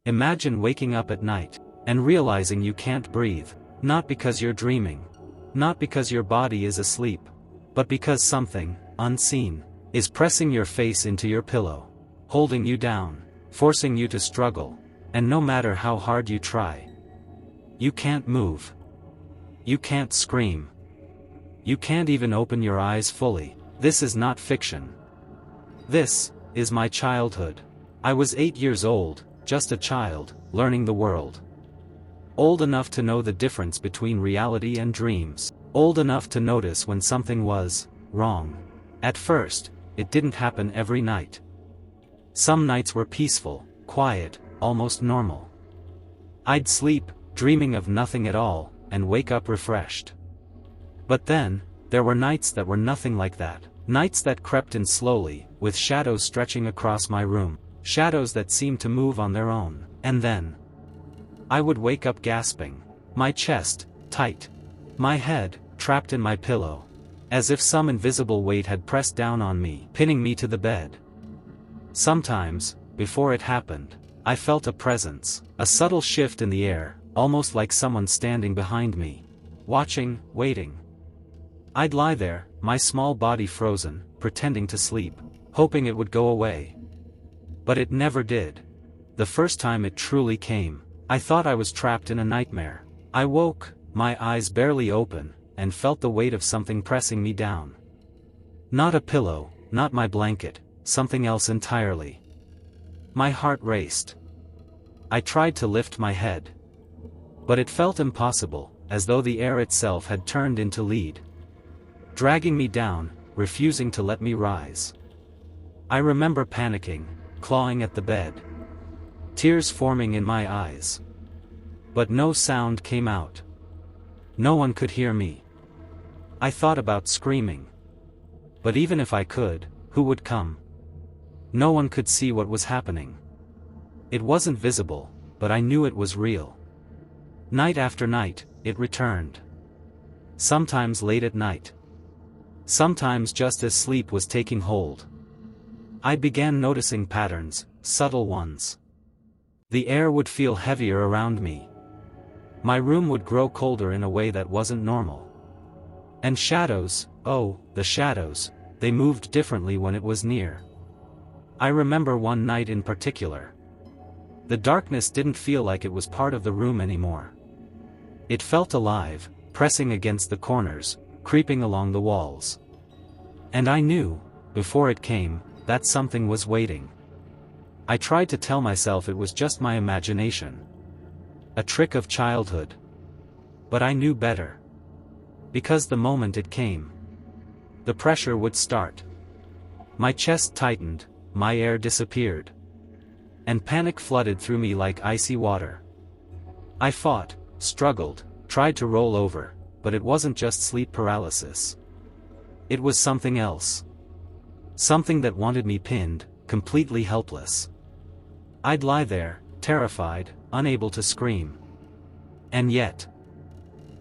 Imagine waking up at night and realizing you can't breathe, not because you're dreaming, not because your body is asleep, but because something, unseen, is pressing your face into your pillow, holding you down, forcing you to struggle, and no matter how hard you try, you can't move. You can't scream. You can't even open your eyes fully. This is not fiction. This is my childhood. I was 8 years old, just a child, learning the world. Old enough to know the difference between reality and dreams. Old enough to notice when something was wrong. At first, it didn't happen every night. Some nights were peaceful, quiet, almost normal. I'd sleep, dreaming of nothing at all, and wake up refreshed. But then, there were nights that were nothing like that. Nights that crept in slowly, with shadows stretching across my room. Shadows that seemed to move on their own. And then, I would wake up gasping. My chest, tight. My head, trapped in my pillow. As if some invisible weight had pressed down on me, pinning me to the bed. Sometimes, before it happened, I felt a presence. A subtle shift in the air, almost like someone standing behind me. Watching, waiting. I'd lie there, my small body frozen, pretending to sleep, hoping it would go away. But it never did. The first time it truly came, I thought I was trapped in a nightmare. I woke, my eyes barely open, and felt the weight of something pressing me down. Not a pillow, not my blanket, something else entirely. My heart raced. I tried to lift my head. But it felt impossible, as though the air itself had turned into lead. Dragging me down, refusing to let me rise. I remember panicking, clawing at the bed. Tears forming in my eyes. But no sound came out. No one could hear me. I thought about screaming. But even if I could, who would come? No one could see what was happening. It wasn't visible, but I knew it was real. Night after night, it returned. Sometimes late at night. Sometimes just as sleep was taking hold. I began noticing patterns, subtle ones. The air would feel heavier around me. My room would grow colder in a way that wasn't normal. And shadows, oh, the shadows, they moved differently when it was near. I remember one night in particular. The darkness didn't feel like it was part of the room anymore. It felt alive, pressing against the corners, creeping along the walls. And I knew, before it came, that something was waiting. I tried to tell myself it was just my imagination. A trick of childhood. But I knew better. Because the moment it came, the pressure would start. My chest tightened, my air disappeared. And panic flooded through me like icy water. I fought, struggled, tried to roll over, but it wasn't just sleep paralysis. It was something else. Something that wanted me pinned, completely helpless. I'd lie there, terrified, unable to scream. And yet,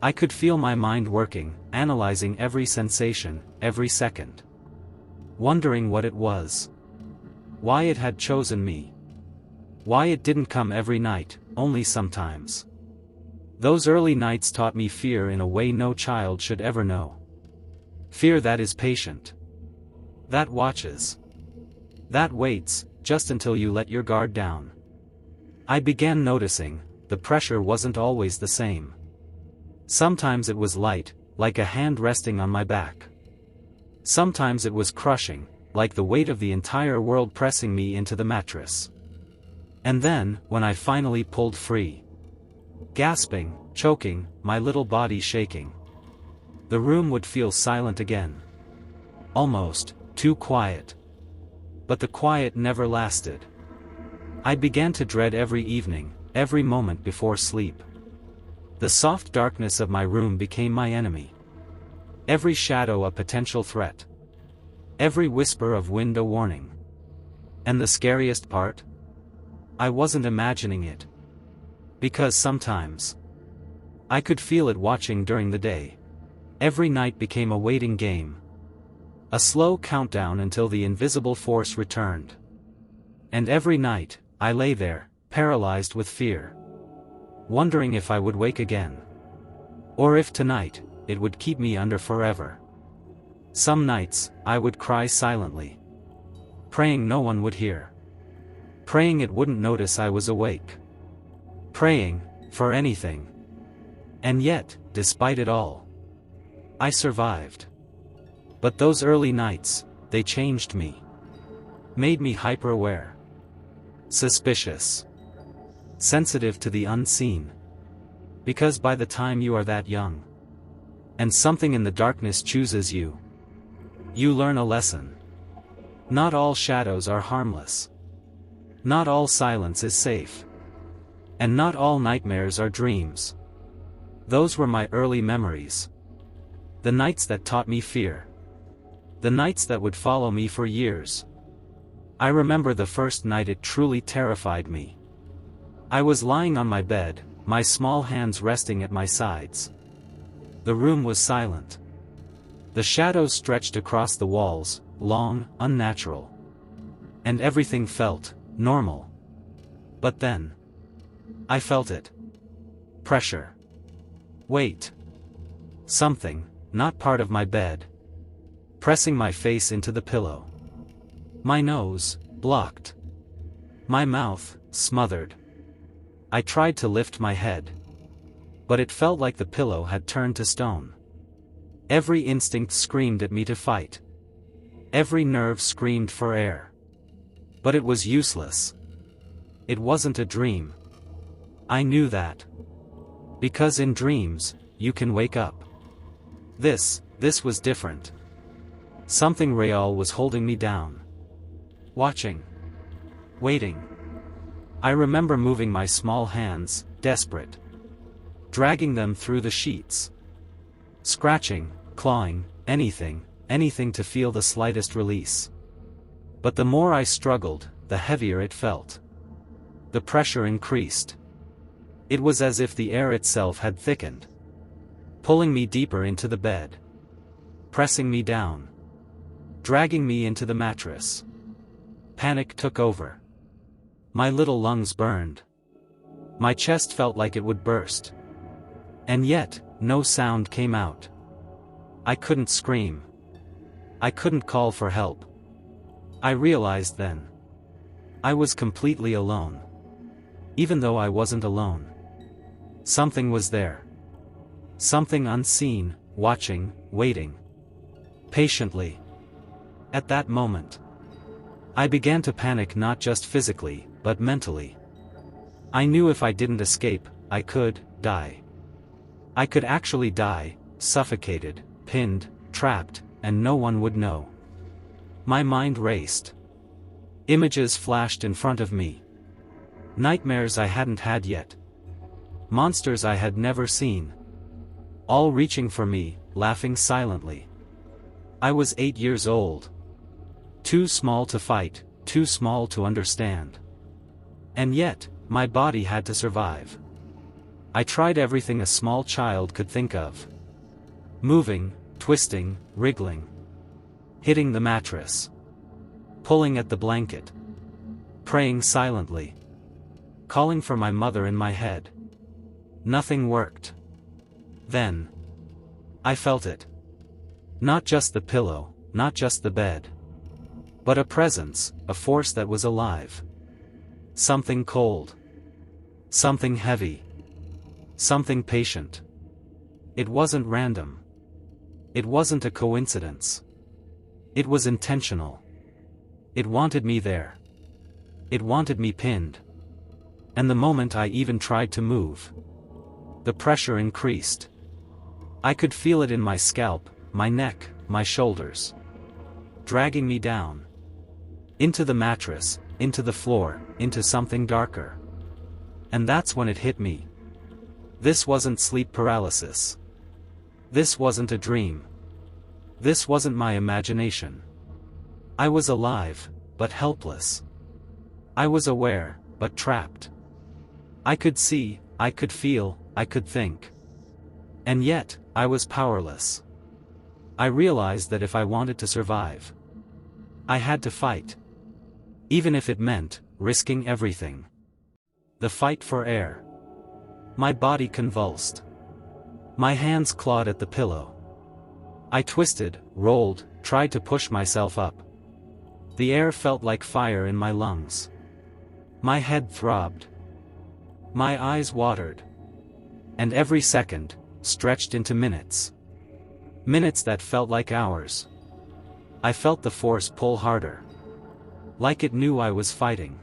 I could feel my mind working, analyzing every sensation, every second. Wondering what it was. Why it had chosen me. Why it didn't come every night, only sometimes. Those early nights taught me fear in a way no child should ever know. Fear that is patient. That watches. That waits, just until you let your guard down. I began noticing, the pressure wasn't always the same. Sometimes it was light, like a hand resting on my back. Sometimes it was crushing, like the weight of the entire world pressing me into the mattress. And then, when I finally pulled free. Gasping, choking, my little body shaking. The room would feel silent again. Almost, too quiet. But the quiet never lasted. I began to dread every evening, every moment before sleep. The soft darkness of my room became my enemy. Every shadow a potential threat. Every whisper of wind a warning. And the scariest part? I wasn't imagining it. Because sometimes, I could feel it watching during the day. Every night became a waiting game. A slow countdown until the invisible force returned. And every night, I lay there, paralyzed with fear. Wondering if I would wake again. Or if tonight, it would keep me under forever. Some nights, I would cry silently. Praying no one would hear. Praying it wouldn't notice I was awake. Praying, for anything. And yet, despite it all, I survived. But those early nights, they changed me. Made me hyper-aware. Suspicious. Sensitive to the unseen. Because by the time you are that young, and something in the darkness chooses you, you learn a lesson. Not all shadows are harmless. Not all silence is safe. And not all nightmares are dreams. Those were my early memories. The nights that taught me fear. The nights that would follow me for years. I remember the first night it truly terrified me. I was lying on my bed, my small hands resting at my sides. The room was silent. The shadows stretched across the walls, long, unnatural. And everything felt normal. But then, I felt it. Pressure. Weight. Something, not part of my bed. Pressing my face into the pillow. My nose, blocked. My mouth, smothered. I tried to lift my head. But it felt like the pillow had turned to stone. Every instinct screamed at me to fight. Every nerve screamed for air. But it was useless. It wasn't a dream. I knew that. Because in dreams, you can wake up. This was different. Something real was holding me down. Watching. Waiting. I remember moving my small hands, desperate. Dragging them through the sheets. Scratching, clawing, anything to feel the slightest release. But the more I struggled, the heavier it felt. The pressure increased. It was as if the air itself had thickened. Pulling me deeper into the bed. Pressing me down. Dragging me into the mattress. Panic took over. My little lungs burned. My chest felt like it would burst. And yet, no sound came out. I couldn't scream. I couldn't call for help. I realized then. I was completely alone. Even though I wasn't alone. Something was there. Something unseen, watching, waiting. Patiently. At that moment, I began to panic, not just physically, but mentally. I knew if I didn't escape, I could die. I could actually die, suffocated, pinned, trapped, and no one would know. My mind raced. Images flashed in front of me. Nightmares I hadn't had yet. Monsters I had never seen. All reaching for me, laughing silently. I was 8 years old. Too small to fight, too small to understand. And yet, my body had to survive. I tried everything a small child could think of. Moving, twisting, wriggling. Hitting the mattress. Pulling at the blanket. Praying silently. Calling for my mother in my head. Nothing worked. Then, I felt it. Not just the pillow, not just the bed. But a presence, a force that was alive. Something cold. Something heavy. Something patient. It wasn't random. It wasn't a coincidence. It was intentional. It wanted me there. It wanted me pinned. And the moment I even tried to move, the pressure increased. I could feel it in my scalp, my neck, my shoulders. Dragging me down. Into the mattress, into the floor, into something darker. And that's when it hit me. This wasn't sleep paralysis. This wasn't a dream. This wasn't my imagination. I was alive, but helpless. I was aware, but trapped. I could see, I could feel, I could think. And yet, I was powerless. I realized that if I wanted to survive, I had to fight. Even if it meant risking everything. The fight for air. My body convulsed. My hands clawed at the pillow. I twisted, rolled, tried to push myself up. The air felt like fire in my lungs. My head throbbed. My eyes watered. And every second stretched into minutes. Minutes that felt like hours. I felt the force pull harder. Like it knew I was fighting.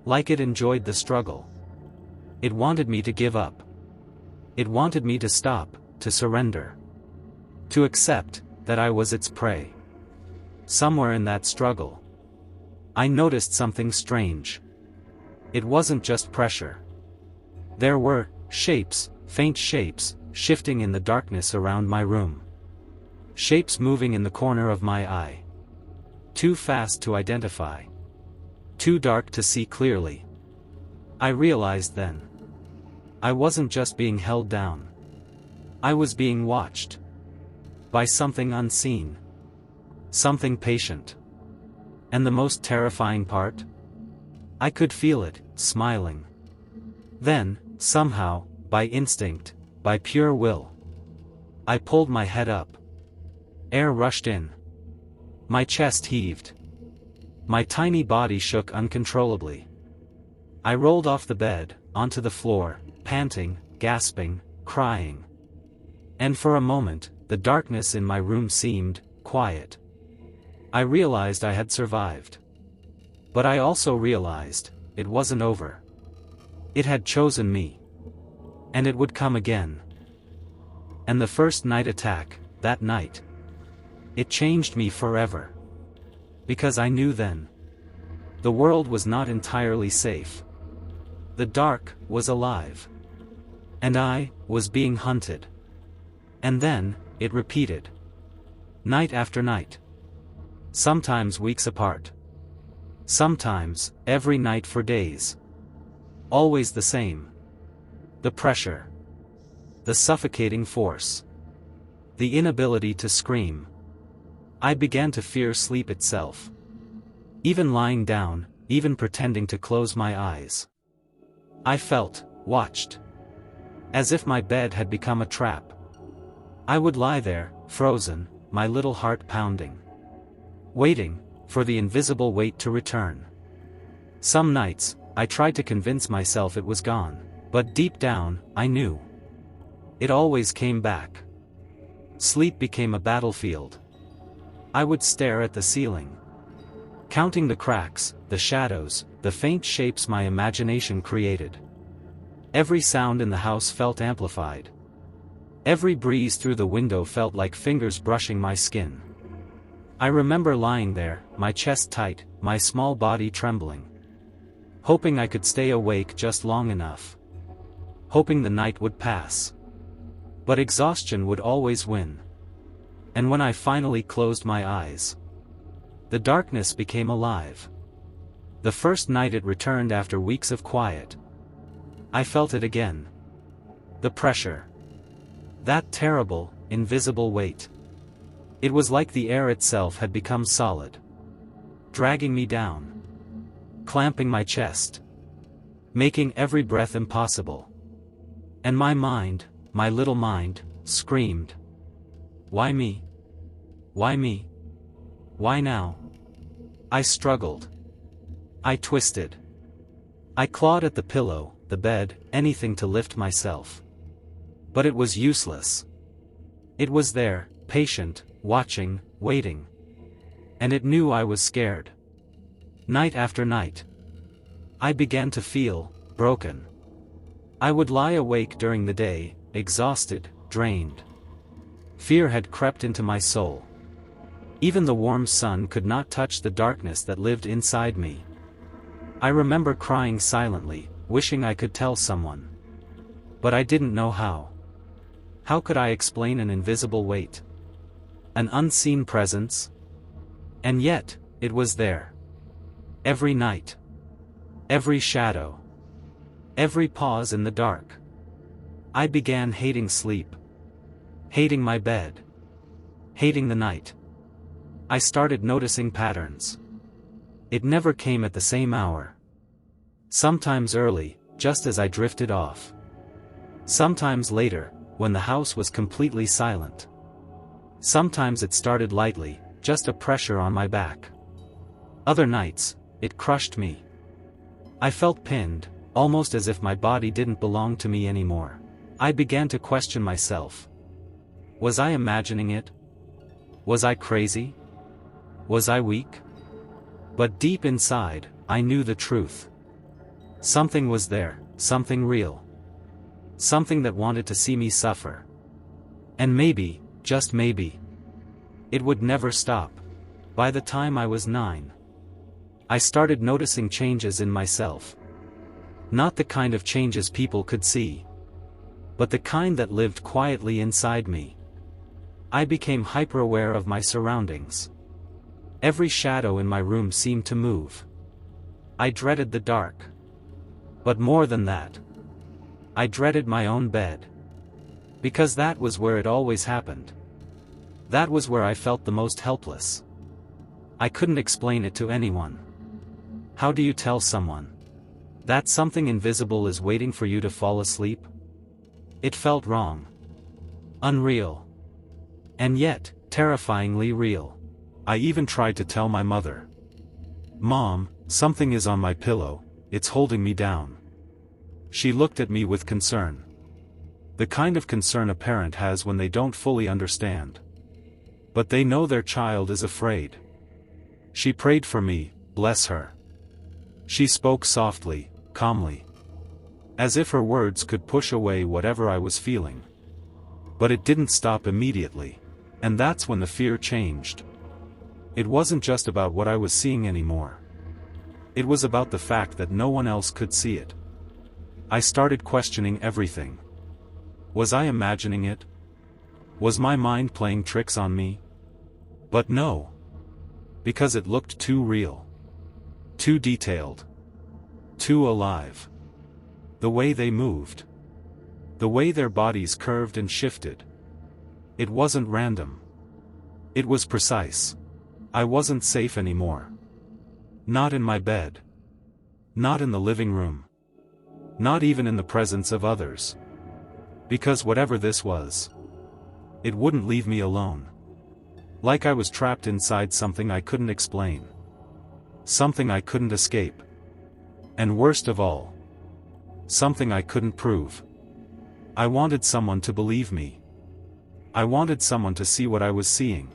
Like it enjoyed the struggle. It wanted me to give up. It wanted me to stop, to surrender. To accept that I was its prey. Somewhere in that struggle, I noticed something strange. It wasn't just pressure. There were shapes, faint shapes, shifting in the darkness around my room. Shapes moving in the corner of my eye. Too fast to identify. Too dark to see clearly. I realized then. I wasn't just being held down. I was being watched. By something unseen. Something patient. And the most terrifying part? I could feel it, smiling. Then, somehow, by instinct, by pure will, I pulled my head up. Air rushed in. My chest heaved. My tiny body shook uncontrollably. I rolled off the bed, onto the floor, panting, gasping, crying. And for a moment, the darkness in my room seemed quiet. I realized I had survived. But I also realized it wasn't over. It had chosen me. And it would come again. And the first night attack, that night, it changed me forever. Because I knew then. The world was not entirely safe. The dark was alive. And I was being hunted. And then, it repeated. Night after night. Sometimes weeks apart. Sometimes, every night for days. Always the same. The pressure. The suffocating force. The inability to scream. I began to fear sleep itself. Even lying down, even pretending to close my eyes. I felt watched. As if my bed had become a trap. I would lie there, frozen, my little heart pounding. Waiting for the invisible weight to return. Some nights, I tried to convince myself it was gone, but deep down, I knew. It always came back. Sleep became a battlefield. I would stare at the ceiling. Counting the cracks, the shadows, the faint shapes my imagination created. Every sound in the house felt amplified. Every breeze through the window felt like fingers brushing my skin. I remember lying there, my chest tight, my small body trembling. Hoping I could stay awake just long enough. Hoping the night would pass. But exhaustion would always win. And when I finally closed my eyes, the darkness became alive. The first night it returned after weeks of quiet. I felt it again. The pressure. That terrible, invisible weight. It was like the air itself had become solid. Dragging me down. Clamping my chest. Making every breath impossible. And my mind, my little mind, screamed. Why me? Why me? Why now? I struggled. I twisted. I clawed at the pillow, the bed, anything to lift myself. But it was useless. It was there, patient, watching, waiting. And it knew I was scared. Night after night. I began to feel broken. I would lie awake during the day, exhausted, drained. Fear had crept into my soul. Even the warm sun could not touch the darkness that lived inside me. I remember crying silently, wishing I could tell someone. But I didn't know how. How could I explain an invisible weight? An unseen presence? And yet, it was there. Every night. Every shadow. Every pause in the dark. I began hating sleep. Hating my bed. Hating the night. I started noticing patterns. It never came at the same hour. Sometimes early, just as I drifted off. Sometimes later, when the house was completely silent. Sometimes it started lightly, just a pressure on my back. Other nights, it crushed me. I felt pinned, almost as if my body didn't belong to me anymore. I began to question myself. Was I imagining it? Was I crazy? Was I weak? But deep inside, I knew the truth. Something was there, something real. Something that wanted to see me suffer. And maybe, just maybe, it would never stop. By the time I was 9, I started noticing changes in myself. Not the kind of changes people could see, but the kind that lived quietly inside me. I became hyper-aware of my surroundings. Every shadow in my room seemed to move. I dreaded the dark. But more than that, I dreaded my own bed. Because that was where it always happened. That was where I felt the most helpless. I couldn't explain it to anyone. How do you tell someone that something invisible is waiting for you to fall asleep? It felt wrong. Unreal. And yet, terrifyingly real. I even tried to tell my mother. "Mom, something is on my pillow, it's holding me down." She looked at me with concern. The kind of concern a parent has when they don't fully understand. But they know their child is afraid. She prayed for me, bless her. She spoke softly, calmly. As if her words could push away whatever I was feeling. But it didn't stop immediately. And that's when the fear changed. It wasn't just about what I was seeing anymore. It was about the fact that no one else could see it. I started questioning everything. Was I imagining it? Was my mind playing tricks on me? But no. Because it looked too real. Too detailed. Too alive. The way they moved. The way their bodies curved and shifted. It wasn't random. It was precise. I wasn't safe anymore. Not in my bed. Not in the living room. Not even in the presence of others. Because whatever this was, it wouldn't leave me alone. Like I was trapped inside something I couldn't explain. Something I couldn't escape. And worst of all, something I couldn't prove. I wanted someone to believe me. I wanted someone to see what I was seeing.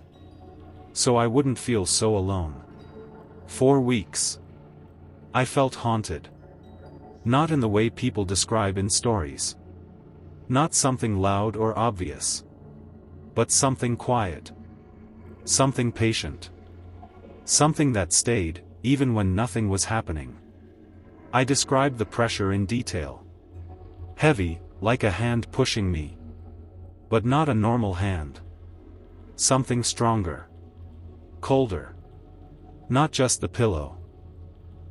So I wouldn't feel so alone. 4 weeks. I felt haunted. Not in the way people describe in stories. Not something loud or obvious. But something quiet. Something patient. Something that stayed, even when nothing was happening. I described the pressure in detail. Heavy, like a hand pushing me. But not a normal hand. Something stronger. Colder. Not just the pillow.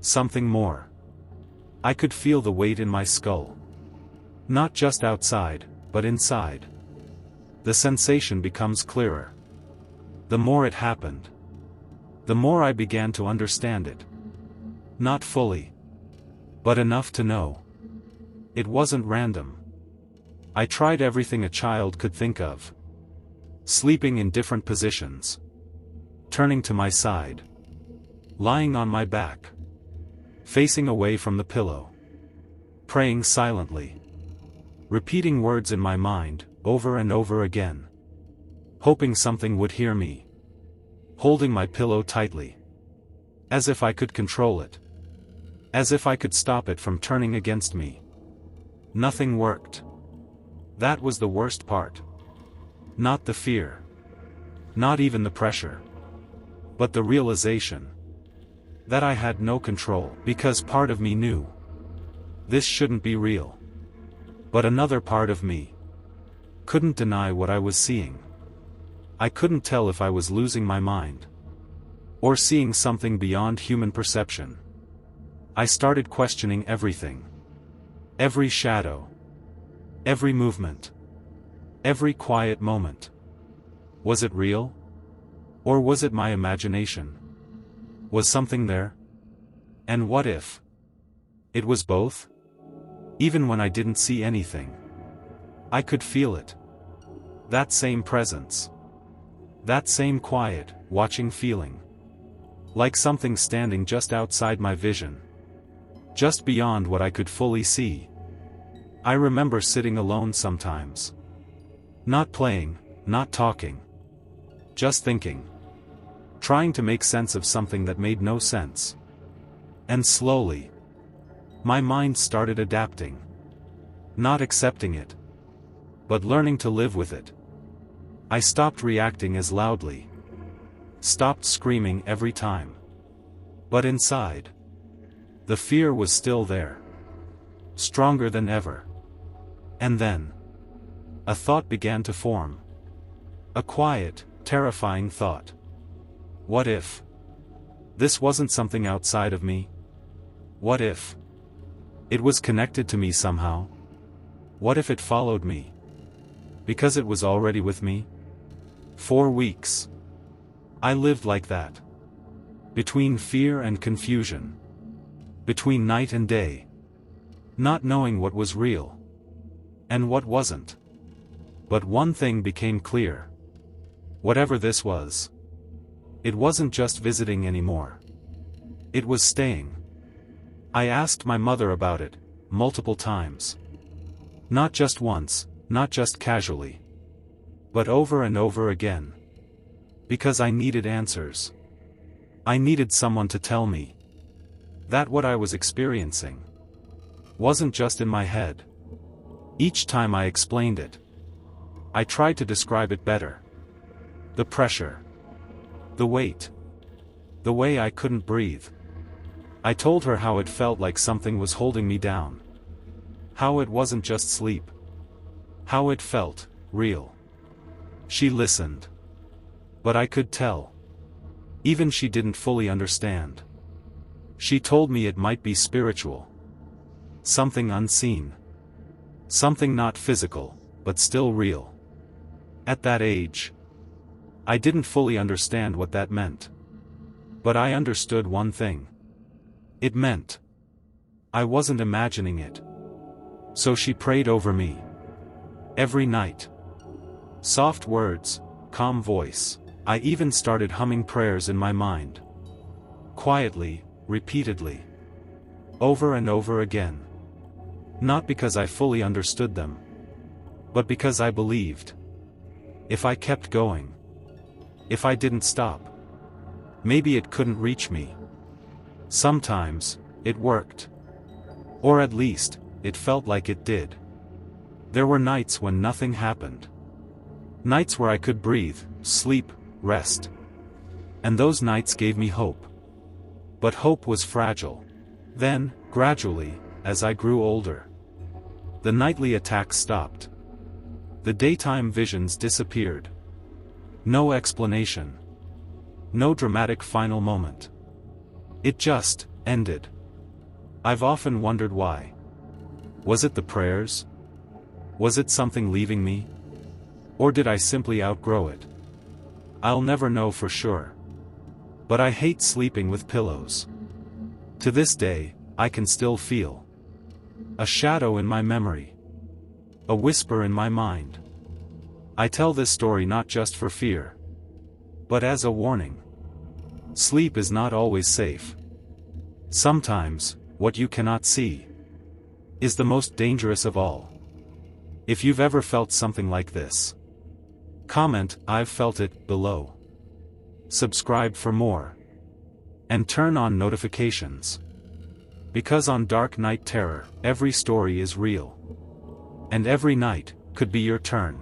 Something more. I could feel the weight in my skull. Not just outside, but inside. The sensation becomes clearer. The more it happened, the more I began to understand it. Not fully, but enough to know. It wasn't random. I tried everything a child could think of. Sleeping in different positions. Turning to my side. Lying on my back. Facing away from the pillow. Praying silently. Repeating words in my mind, over and over again. Hoping something would hear me. Holding my pillow tightly. As if I could control it. As if I could stop it from turning against me. Nothing worked. That was the worst part. Not the fear. Not even the pressure. But the realization that I had no control, because part of me knew this shouldn't be real. But another part of me couldn't deny what I was seeing. I couldn't tell if I was losing my mind or seeing something beyond human perception. I started questioning everything. Every shadow. Every movement. Every quiet moment. Was it real? Or was it my imagination? Was something there? And what if it was both? Even when I didn't see anything, I could feel it. That same presence. That same quiet, watching feeling. Like something standing just outside my vision. Just beyond what I could fully see. I remember sitting alone sometimes. Not playing, not talking. Just thinking. Trying to make sense of something that made no sense. And slowly, my mind started adapting. Not accepting it, but learning to live with it. I stopped reacting as loudly. Stopped screaming every time. But inside, the fear was still there. Stronger than ever. And then, a thought began to form. A quiet, terrifying thought. What if this wasn't something outside of me? What if it was connected to me somehow? What if it followed me? Because it was already with me? 4 weeks. I lived like that. Between fear and confusion. Between night and day. Not knowing what was real. And what wasn't. But one thing became clear. Whatever this was, it wasn't just visiting anymore. It was staying. I asked my mother about it, multiple times. Not just once, not just casually. But over and over again. Because I needed answers. I needed someone to tell me that what I was experiencing wasn't just in my head. Each time I explained it, I tried to describe it better. The pressure. The weight. The way I couldn't breathe. I told her how it felt like something was holding me down. How it wasn't just sleep. How it felt real. She listened. But I could tell. Even she didn't fully understand. She told me it might be spiritual. Something unseen. Something not physical, but still real. At that age, I didn't fully understand what that meant. But I understood one thing. It meant I wasn't imagining it. So she prayed over me. Every night. Soft words, calm voice. I even started humming prayers in my mind. Quietly, repeatedly. Over and over again. Not because I fully understood them. But because I believed. If I kept going. If I didn't stop. Maybe it couldn't reach me. Sometimes, it worked. Or at least, it felt like it did. There were nights when nothing happened. Nights where I could breathe, sleep, rest. And those nights gave me hope. But hope was fragile. Then, gradually, as I grew older, the nightly attacks stopped. The daytime visions disappeared. No explanation. No dramatic final moment. It just ended. I've often wondered why. Was it the prayers? Was it something leaving me? Or did I simply outgrow it? I'll never know for sure. But I hate sleeping with pillows. To this day, I can still feel a shadow in my memory. A whisper in my mind. I tell this story not just for fear, but as a warning. Sleep is not always safe. Sometimes, what you cannot see is the most dangerous of all. If you've ever felt something like this, comment "I've felt it" below. Subscribe for more. And turn on notifications. Because on Dark Night Terror, every story is real. And every night could be your turn.